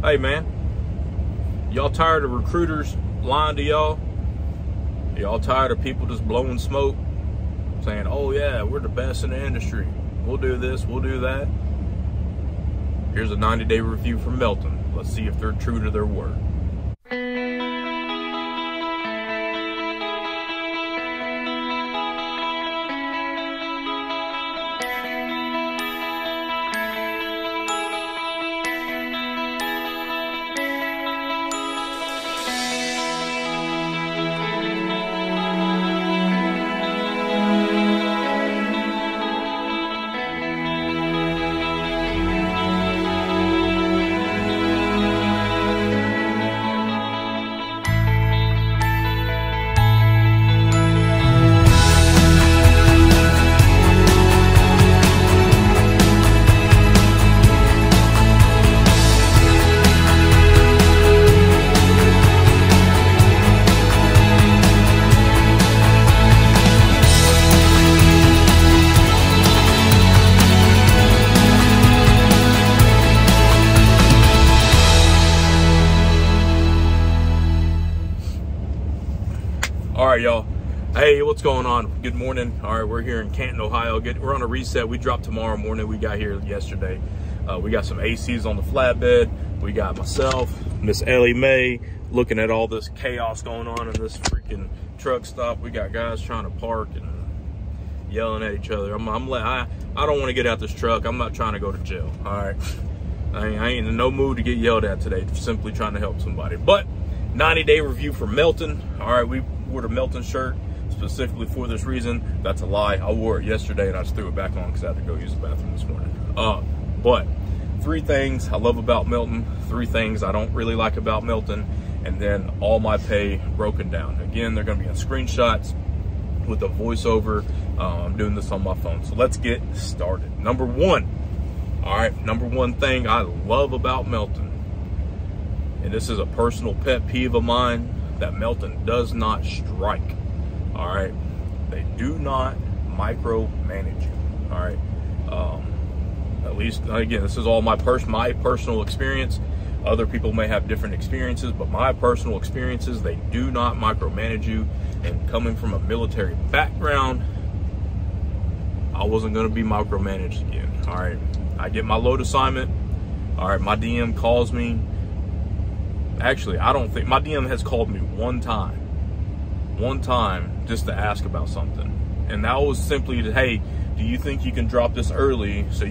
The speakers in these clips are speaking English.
Hey man, y'all tired of recruiters lying to y'all? Y'all tired of people just blowing smoke, saying, oh yeah, we're the best in the industry, we'll do this, we'll do that? Here's a 90-day review from Melton. Let's see if they're true to their word. All right, y'all. Hey, what's going on? Good morning. All right, we're here in Canton, Ohio. We're on a reset. We dropped tomorrow morning. We got here yesterday. We got some ACs on the flatbed. We got myself, Miss Ellie Mae, looking at all this chaos going on in this freaking truck stop. We got guys trying to park and yelling at each other. I don't want to get out this truck. I'm not trying to go to jail. All right. I ain't in no mood to get yelled at today. Simply trying to help somebody. But 90-day review for Melton. All right, we wore the Melton shirt specifically for this reason. That's a lie. I wore it yesterday and I just threw it back on because I had to go use the bathroom this morning. But 3 things I love about Melton, 3 things I don't really like about Melton, and then all my pay broken down. Again, they're going to be on screenshots with a voiceover. I'm doing this on my phone. So let's get started. Number 1. All right, number 1 thing I love about Melton, and this is a personal pet peeve of mine, that Melton does not strike. All right, they do not micromanage you. All right, at least again, this is all my personal experience. Other people may have different experiences, but my personal experiences, they do not micromanage you. And coming from a military background, I wasn't going to be micromanaged again. All right, I get my load assignment. All right, my DM calls me. Actually, I don't think my DM has called me one time just to ask about something, and that was simply to, hey, do you think you can drop this early so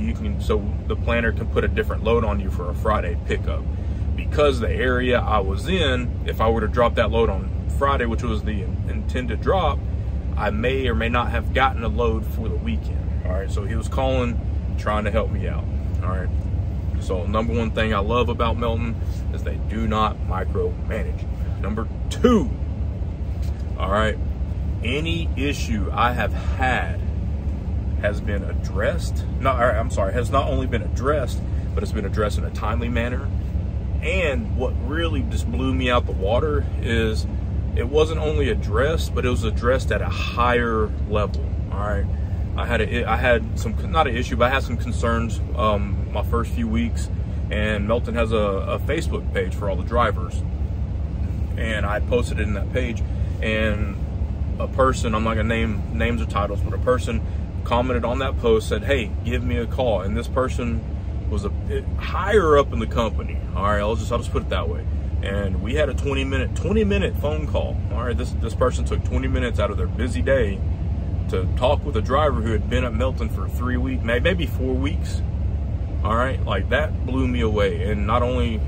the planner can put a different load on you for a Friday pickup? Because the area I was in, if I were to drop that load on Friday, which was the intended drop, I may or may not have gotten a load for the weekend. All right, so he was calling, trying to help me out. All right. So number 1 thing I love about Melton is they do not micromanage you. Number 2, all right, any issue I have had has been addressed. Has not only been addressed, but it's been addressed in a timely manner. And what really just blew me out the water is it wasn't only addressed, but it was addressed at a higher level. All right. I had some, not an issue, but I had some concerns my first few weeks, and Melton has a Facebook page for all the drivers, and I posted it in that page, and a person, I'm not gonna name names or titles, but a person commented on that post, said, hey, give me a call. And this person was higher up in the company. All right, I'll just put it that way. And we had a 20-minute phone call. All right, this person took 20 minutes out of their busy day to talk with a driver who had been at Melton for 3 weeks, maybe 4 weeks. All right, like that blew me away. And not only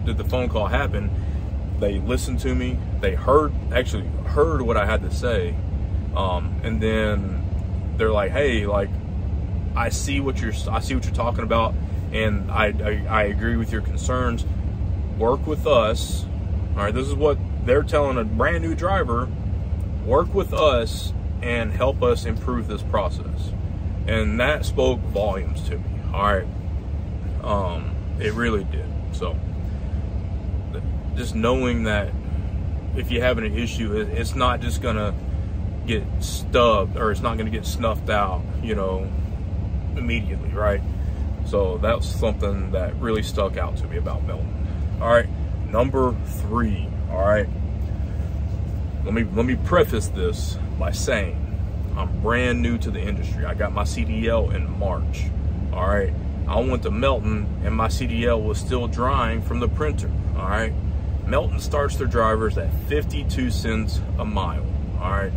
did the phone call happen, they listened to me. They actually heard what I had to say. And then they're like, hey, like, I see what you're talking about, and I agree with your concerns. Work with us. All right, this is what they're telling a brand new driver. Work with us and help us improve this process. And that spoke volumes to me. All right, it really did. So just knowing that if you're having an issue, it's not just gonna get stubbed, or it's not gonna get snuffed out, you know, immediately, right? So that's something that really stuck out to me about Melton. All right, number 3. All right, let me preface this by saying I'm brand new to the industry. I got my CDL in March. All right, I went to Melton and my CDL was still drying from the printer. All right, Melton starts their drivers at 52 cents a mile. All right,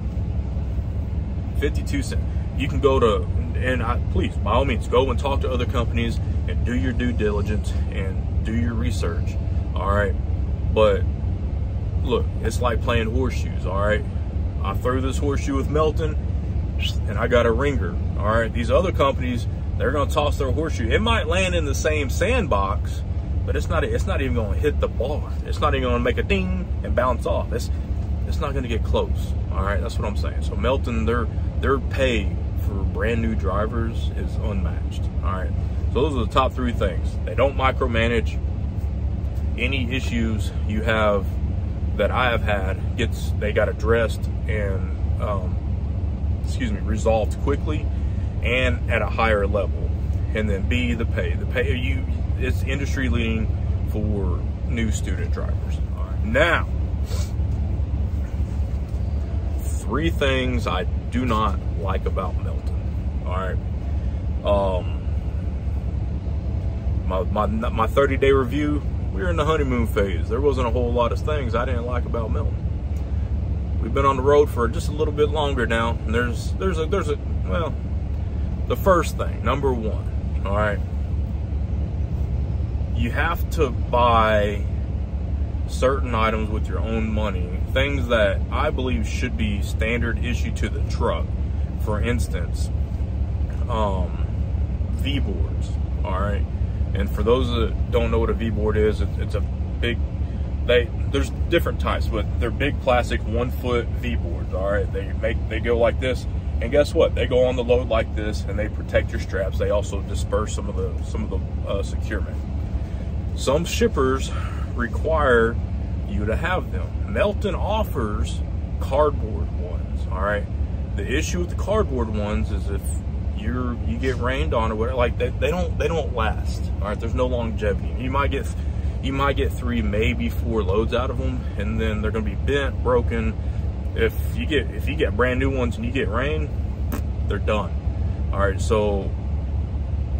52 cents. You can go to, and please, by all means, go and talk to other companies and do your due diligence and do your research. All right, but look, it's like playing horseshoes. All right, I threw this horseshoe with Melton and I got a ringer. All right, these other companies, they're going to toss their horseshoe. It might land in the same sandbox, but it's not even going to hit the bar. It's not even going to make a ding and bounce off. It's not going to get close. All right, that's what I'm saying. So Melton, their pay for brand new drivers is unmatched. All right, so those are the top 3 things. They don't micromanage. Any issues you have that I have had, they got addressed and resolved quickly and at a higher level. And then B, the pay. It's industry leading for new student drivers. All right, now 3 things I do not like about Melton. All right, my 30-day review, we were in the honeymoon phase. There wasn't a whole lot of things I didn't like about Melton. We've been on the road for just a little bit longer now, and well, the first thing, number 1, all right, you have to buy certain items with your own money, things that I believe should be standard issue to the truck. For instance, V-boards, all right? And for those that don't know what a V-board is, it's a big, there's different types, but they're big plastic 1-foot V-boards, all right? They go like this, and guess what? They go on the load like this, and they protect your straps. They also disperse some of the securement. Some shippers require you to have them. Melton offers cardboard ones, all right? The issue with the cardboard ones is if you get rained on or whatever, like they don't last, all right? There's no longevity. You might get 3, maybe 4 loads out of them, and then they're going to be bent, broken. If you get brand new ones and you get rain, they're done. All right, so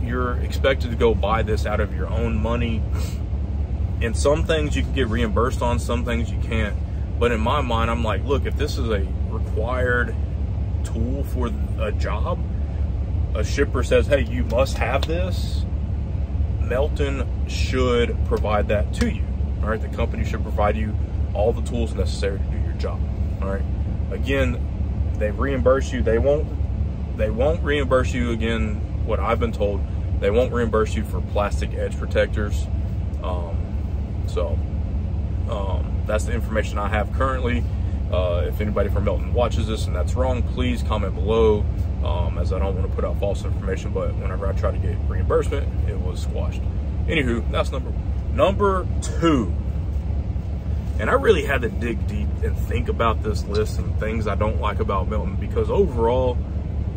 you're expected to go buy this out of your own money. And some things you can get reimbursed on, some things you can't. But in my mind, I'm like, look, if this is a required tool for a job, a shipper says, hey, you must have this, Melton should provide that to you. All right, the company should provide you all the tools necessary to do your job. All right, again, they reimburse you. They won't reimburse you, again, what I've been told, they won't reimburse you for plastic edge protectors. That's the information I have currently. If anybody from Melton watches this and that's wrong, please comment below, as I don't want to put out false information, but whenever I try to get reimbursement, it was squashed. Anywho, that's number 1. Number 2, and I really had to dig deep and think about this list and things I don't like about Melton, because overall,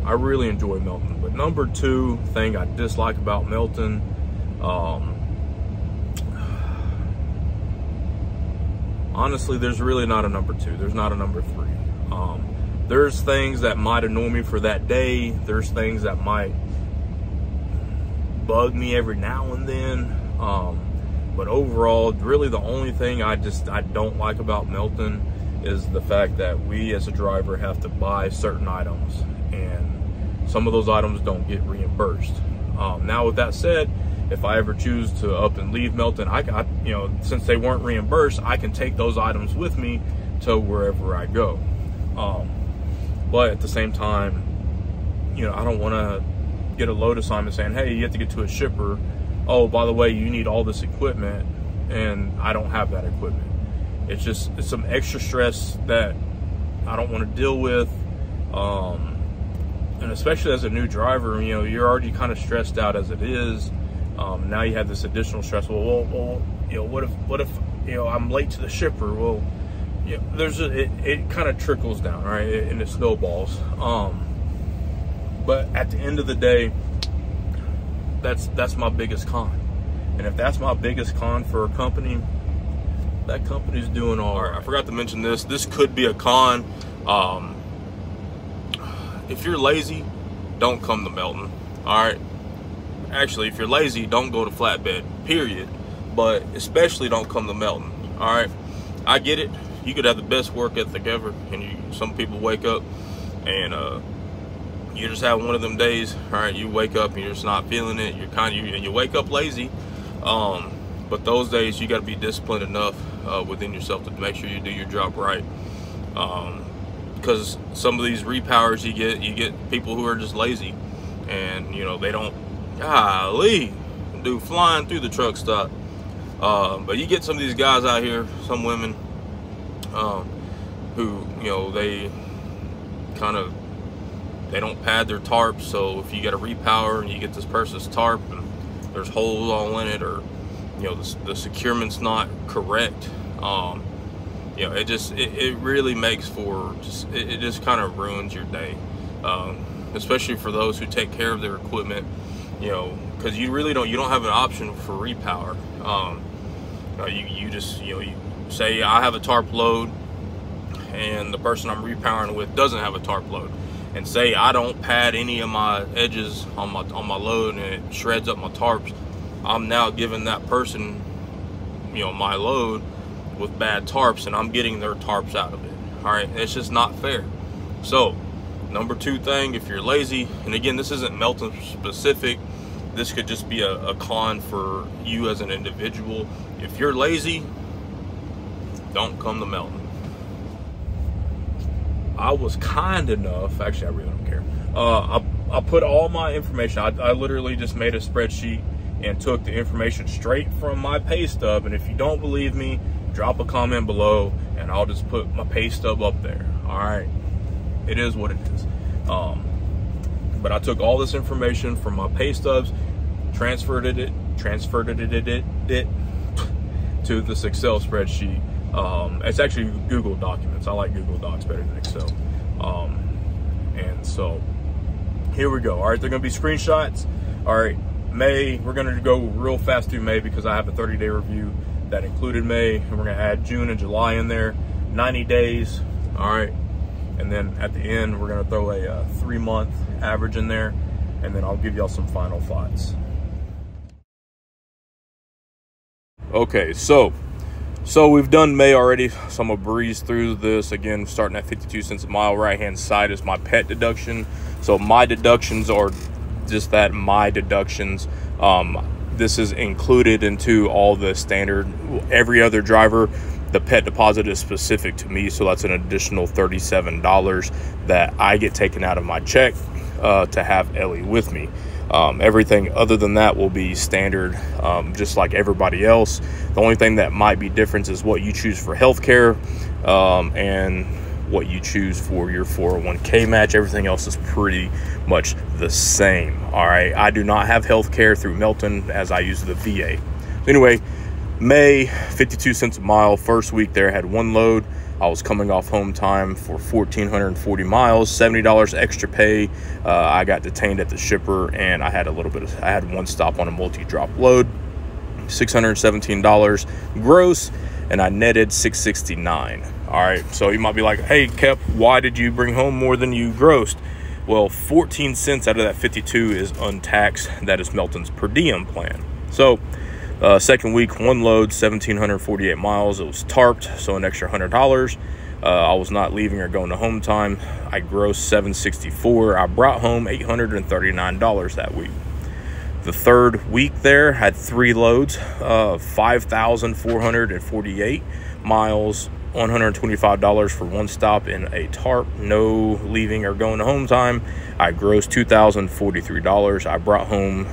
I really enjoy Melton. But number 2 thing I dislike about Melton, honestly, there's really not a number 2. There's not a number 3. There's things that might annoy me for that day. There's things that might bug me every now and then. But overall, really the only thing I don't like about Melton is the fact that we as a driver have to buy certain items, and some of those items don't get reimbursed. Now, with that said, if I ever choose to up and leave Melton, since they weren't reimbursed, I can take those items with me to wherever I go. But at the same time, I don't want to get a load assignment saying, hey, you have to get to a shipper. Oh, by the way, you need all this equipment, and I don't have that equipment. It's some extra stress that I don't want to deal with. And especially as a new driver, you're already kind of stressed out as it is. Now you have this additional stress. Well, what if I'm late to the shipper? Well, it kind of trickles down, right? And it snowballs. But at the end of the day, that's my biggest con. And if that's my biggest con for a company, that company's doing all right. I forgot to mention this. This could be a con. If you're lazy, don't come to Melton. All right. Actually, if you're lazy, don't go to Flatbed, period. But especially don't come to Melton. All right. I get it. You could have the best work ethic ever, and some people wake up and you just have one of them days. All right. You wake up and you're just not feeling it. And you wake up lazy. But those days you got to be disciplined enough within yourself to make sure you do your job right. Because some of these repowers you get people who are just lazy, and they don't do flying through the truck stop. But you get some of these guys out here, some women, who they don't pad their tarps. So if you get a repower and you get this person's tarp and there's holes all in it, or the securement's not correct, it really makes for it just kind of ruins your day, especially for those who take care of their equipment, because you don't have an option for repower. You say I have a tarp load and the person I'm repowering with doesn't have a tarp load, and say I don't pad any of my edges on my load and it shreds up my tarps. I'm now giving that person my load with bad tarps, and I'm getting their tarps out of it. All right, it's just not fair. So number 2 thing, if you're lazy, and again, this isn't Melton specific, this could just be a con for you as an individual. If you're lazy, don't come to Melton. I was kind enough, actually I really don't care, I put all my information, I literally just made a spreadsheet and took the information straight from my pay stub. And if you don't believe me, drop a comment below and I'll just put my pay stub up there. All right, it is what it is. But I took all this information from my pay stubs, transferred it to this Excel spreadsheet. It's actually Google Documents. I like Google Docs better than Excel. And so here we go. All right, they're gonna be screenshots. All right, May, we're gonna go real fast through May because I have a 30-day review that included May, and we're gonna add June and July in there, 90 days. All right, and then at the end, we're gonna throw a 3-month average in there, and then I'll give y'all some final thoughts. Okay, so we've done May already, so I'm gonna breeze through this. Again, starting at 52 cents a mile. Right hand side is my pet deduction. So my deductions are just that, my deductions. This is included into all the standard. Every other driver, the pet deposit is specific to me, so that's an additional $37 that I get taken out of my check to have Ellie with me. Everything other than that will be standard, just like everybody else. The only thing that might be different is what you choose for healthcare, and what you choose for your 401k match. Everything else is pretty much the same. All right, I do not have healthcare through Melton as I use the VA. Anyway, May, 52 cents a mile. First week there, had 1 load. I was coming off home time for 1,440 miles, $70 extra pay. I got detained at the shipper, and I had I had 1 stop on a multi-drop load, $617 gross, and I netted $669. All right, so you might be like, hey, Kep, why did you bring home more than you grossed? Well, 14 cents out of that 52 is untaxed. That is Melton's per diem plan. So second week, 1 load, 1,748 miles. It was tarped, so an extra $100. I was not leaving or going to home time. I grossed $764. I brought home $839 that week. The third week there had 3 loads, 5,448 miles, $125 for 1 stop in a tarp, no leaving or going to home time. I grossed $2,043. I brought home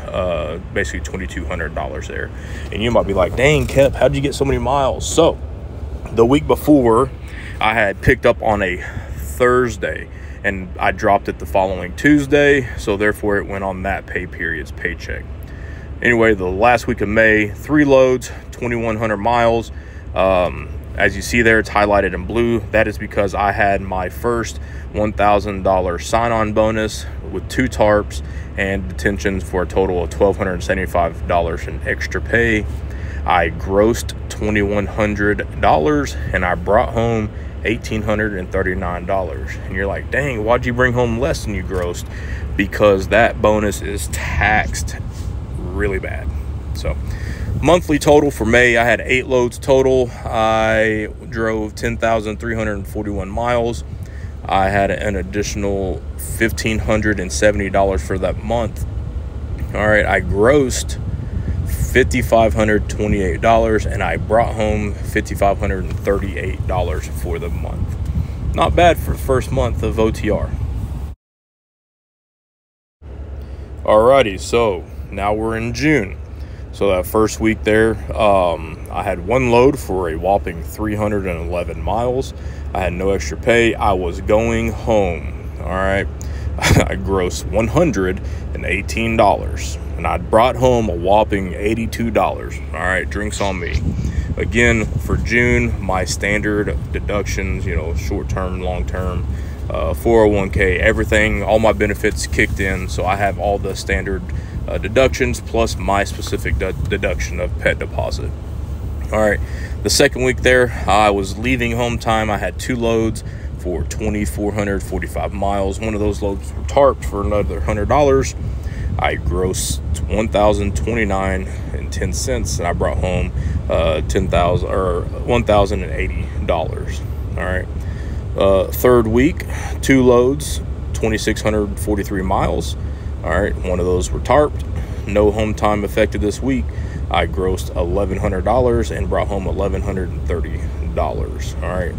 basically $2,200 there. And you might be like, dang, Kep, how'd you get so many miles? So the week before, I had picked up on a Thursday and I dropped it the following Tuesday, so therefore it went on that pay period's paycheck. Anyway, the last week of May, 3 loads, 2,100 miles. As you see there, it's highlighted in blue. That is because I had my first $1,000 sign-on bonus with 2 tarps and detentions for a total of $1,275 in extra pay. I grossed $2,100, and I brought home $1,839. And you're like, dang, why'd you bring home less than you grossed? Because that bonus is taxed really bad. So monthly total for May, I had 8 loads total. I drove 10,341 miles. I had an additional $1,570 for that month. All right, I grossed $5,528, and I brought home $5,538 for the month. Not bad for the first month of OTR. Alrighty, so now we're in June. So that first week there, I had 1 load for a whopping 311 miles. I had no extra pay. I was going home. All right. I grossed $118, and I brought home a whopping $82. All right, drinks on me. Again, for June, my standard deductions, short-term, long-term, 401k, everything, all my benefits kicked in. So I have all the standard deductions plus my specific deduction of pet deposit. All right, the second week there, I was leaving home time. I had 2 loads for 2,445 miles. One of those loads were tarped for another $100. I grossed $1,029.10, and I brought home $1,080. All right. Third week, 2 loads, 2,643 miles. All right, one of those were tarped. No home time affected this week. I grossed $1,100 and brought home $1,130. All right.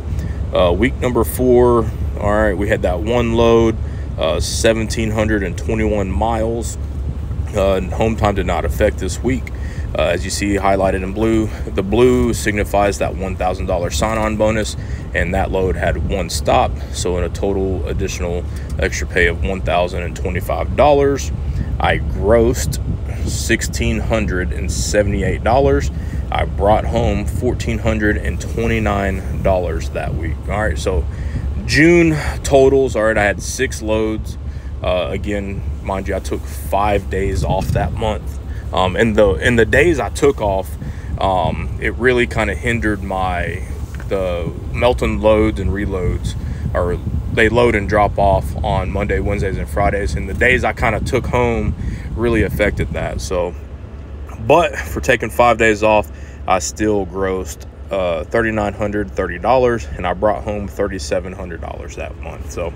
Week number 4, all right, we had that 1 load, 1,721 miles. Home time did not affect this week. As you see highlighted in blue, the blue signifies that $1,000 sign-on bonus, and that load had 1 stop. So in a total additional extra pay of $1,025, I grossed $1,678. I brought home $1,429 that week. All right, so June totals. All right, I had 6 loads. Again, mind you, I took 5 days off that month. In the days I took off, it really kind of hindered the Melton loads and reloads, or they load and drop off on Monday, Wednesdays, and Fridays. And the days I kind of took home really affected that. So, but for taking 5 days off, I still grossed $3,930, and I brought home $3,700 that month. So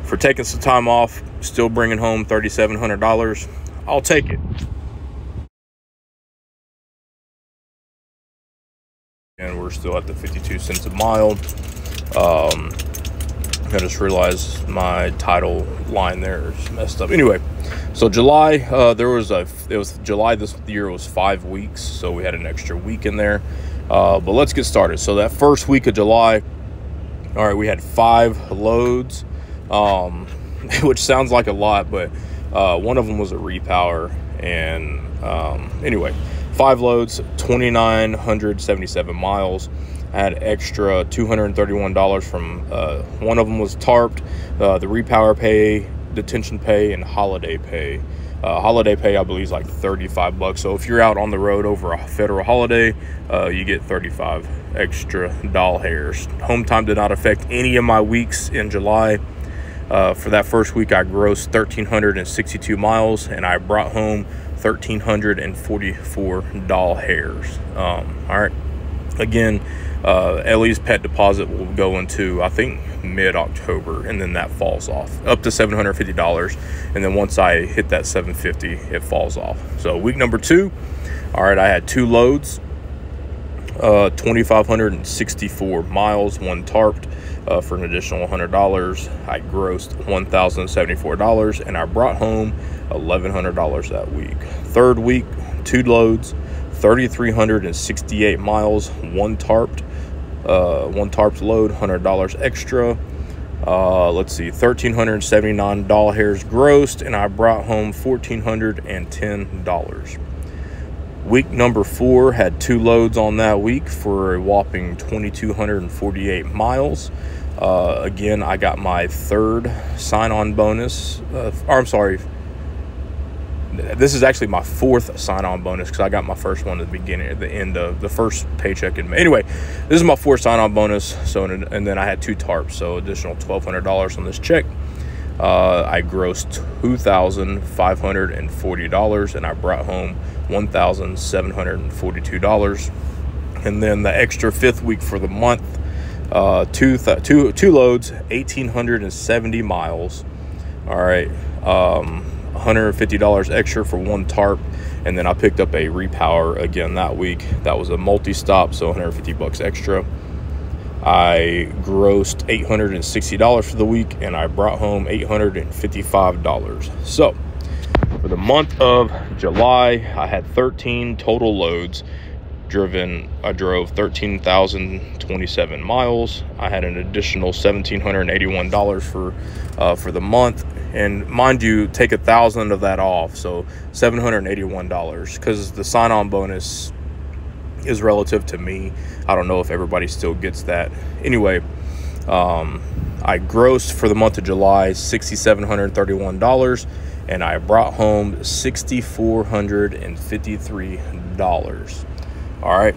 for taking some time off, still bringing home $3,700, I'll take it. And we're still at the 52 cents a mile. I just realized my title line there is messed up. Anyway, so July, July this year was 5 weeks, so we had an extra week in there. But let's get started. So that first week of July, all right, we had 5 loads, which sounds like a lot, but one of them was a repower. And anyway, 5 loads, 2,977 miles. I had extra $231 from one of them was tarped, the repower pay, detention pay, and holiday pay. Holiday pay, I believe, is like $35. So if you're out on the road over a federal holiday, you get 35 extra doll hairs. Home time did not affect any of my weeks in July. For that first week, I grossed 1,362 miles, and I brought home 1,344 doll hairs. All right. Again, Ellie's pet deposit will go into, I think, mid-October, and then that falls off up to $750. And then once I hit that $750, it falls off. So week number 2, all right, I had 2 loads, 2,564 miles, 1 tarped for an additional $100. I grossed $1,074, and I brought home $1,100 that week. Third week, 2 loads, 3,368 miles, 1 tarped load, $100 extra. Let's see, 1,379 doll hairs grossed, and I brought home $1,410. Week number 4 had 2 loads on that week for a whopping 2,248 miles. Again, I got my 3rd sign-on bonus. this is actually my 4th sign-on bonus, because I got my first one at the end of the first paycheck in May. Anyway, this is my 4th sign-on bonus. So, and then I had 2 tarps, so additional $1,200 on this check. I grossed $2,540, and I brought home $1,742. And then the extra 5th week for the month, two loads, 1,870 miles. All right. $150 extra for 1 tarp, and then I picked up a repower again that week. That was a multi-stop, so $150 extra. I grossed $860 for the week, and I brought home $855. So for the month of July, I had 13 total loads driven. I drove 13,027 miles. I had an additional $1,781 for the month. And mind you, take 1,000 of that off, so $781, because the sign-on bonus is relative to me. I don't know if everybody still gets that. Anyway, I grossed for the month of July $6,731, and I brought home $6,453. All right.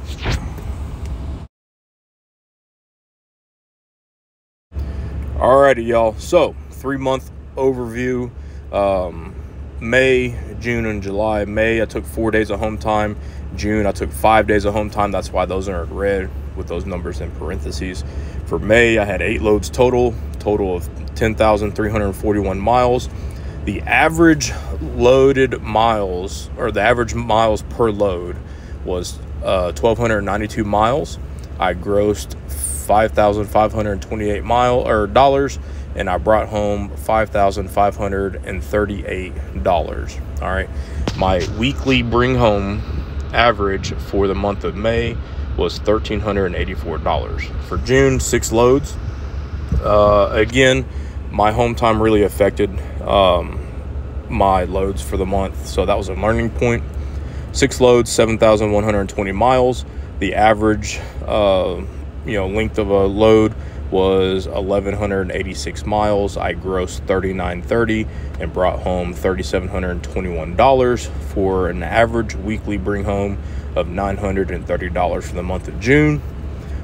Alrighty, y'all. So 3-month overview. May, June, and July. May, I took 4 days of home time. June, I took 5 days of home time. That's why those are in red with those numbers in parentheses. For May, I had 8 loads total of 10,341 miles. The average loaded miles, or the average miles per load, was 1,292 miles. I grossed $5,528 dollars, and I brought home $5,538. All right. My weekly bring home average for the month of May was $1,384. For June, 6 loads. Again, my home time really affected my loads for the month, so that was a learning point. 6 loads, 7,120 miles. The average length of a load was 1,186 miles. I grossed $3,930 and brought home $3,721 for an average weekly bring home of $930 for the month of June.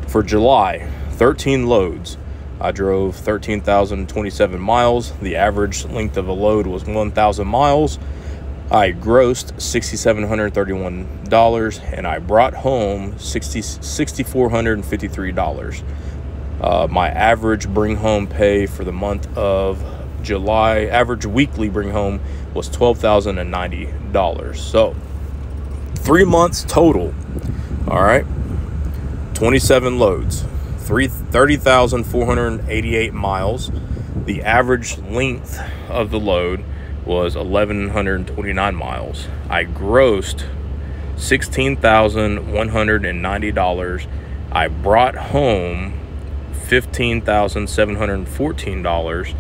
For July, 13 loads. I drove 13,027 miles. The average length of a load was 1,000 miles. I grossed $6,731 and I brought home $6,453. My average bring home pay for the month of July, average weekly bring home, was $12,090. So 3 months total. All right. 27 loads, 30,488 miles. The average length of the load was 1,129 miles. I grossed $16,190. I brought home $15,714,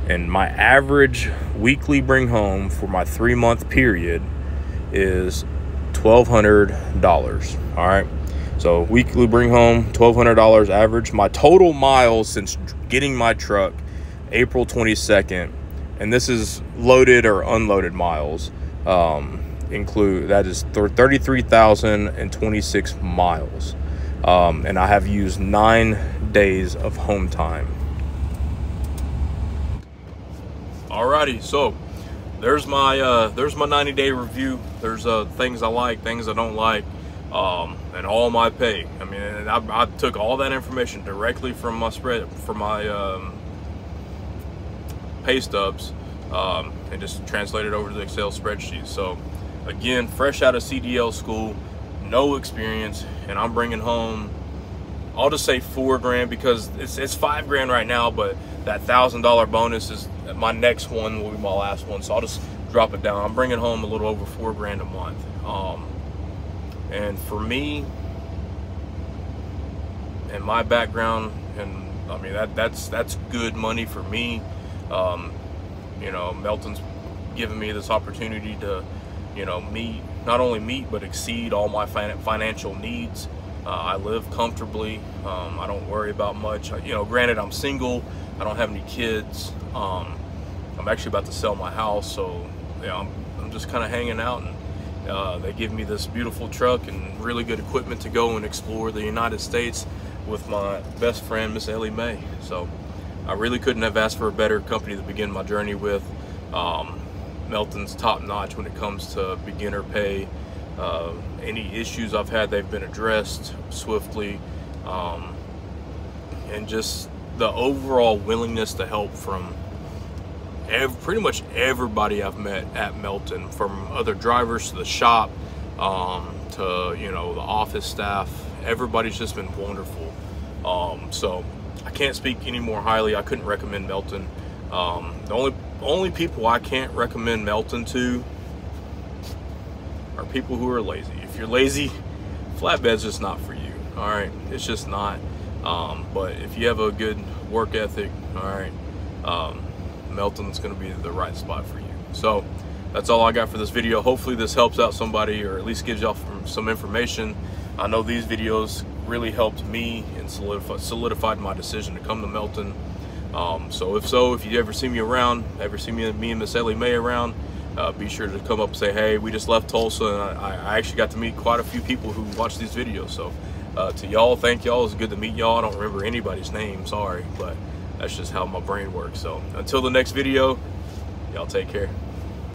and my average weekly bring home for my 3-month period is $1,200. All right. So weekly bring home, $1,200 average. My total miles since getting my truck April 22nd, and this is loaded or unloaded miles, include, that is 33,026 miles. And I have used 9 days of home time. Alrighty, so there's my 90-day review. There's things I like, things I don't like, and all my pay. I mean, I took all that information directly from my pay stubs, and just translated over to the Excel spreadsheet. So again, fresh out of CDL school, no experience, and I'm bringing home, I'll just say $4 grand, because it's $5 right now, but that $1,000 bonus is my next one, will be my last one, so I'll just drop it down. I'm bringing home a little over $4 a month. And for me and my background, and I mean that's good money for me. Melton's given me this opportunity to not only meet but exceed all my financial needs. I live comfortably. I don't worry about much. Granted, I'm single. I don't have any kids. I'm actually about to sell my house, so I'm just kind of hanging out, and they give me this beautiful truck and really good equipment to go and explore the United States with my best friend, Miss Ellie Mae. So I really couldn't have asked for a better company to begin my journey with. Melton's top notch when it comes to beginner pay. Any issues I've had, they've been addressed swiftly, and just the overall willingness to help from pretty much everybody I've met at Melton, from other drivers to the shop, to, you know, the office staff. Everybody's just been wonderful. So I can't speak any more highly. I couldn't recommend Melton. The only people I can't recommend Melton to are people who are lazy. If you're lazy, flatbed's just not for you. All right, it's just not. But if you have a good work ethic, all right, Melton's going to be the right spot for you. So that's all I got for this video. Hopefully this helps out somebody, or at least gives y'all some information. I know these videos really helped me and solidified my decision to come to Melton. So if you ever see me around, me and Miss Ellie Mae around, be sure to come up and say, hey, we just left Tulsa, and I actually got to meet quite a few people who watch these videos. So to y'all, thank y'all. It's good to meet y'all. I don't remember anybody's name, sorry, but that's just how my brain works. So until the next video, y'all take care.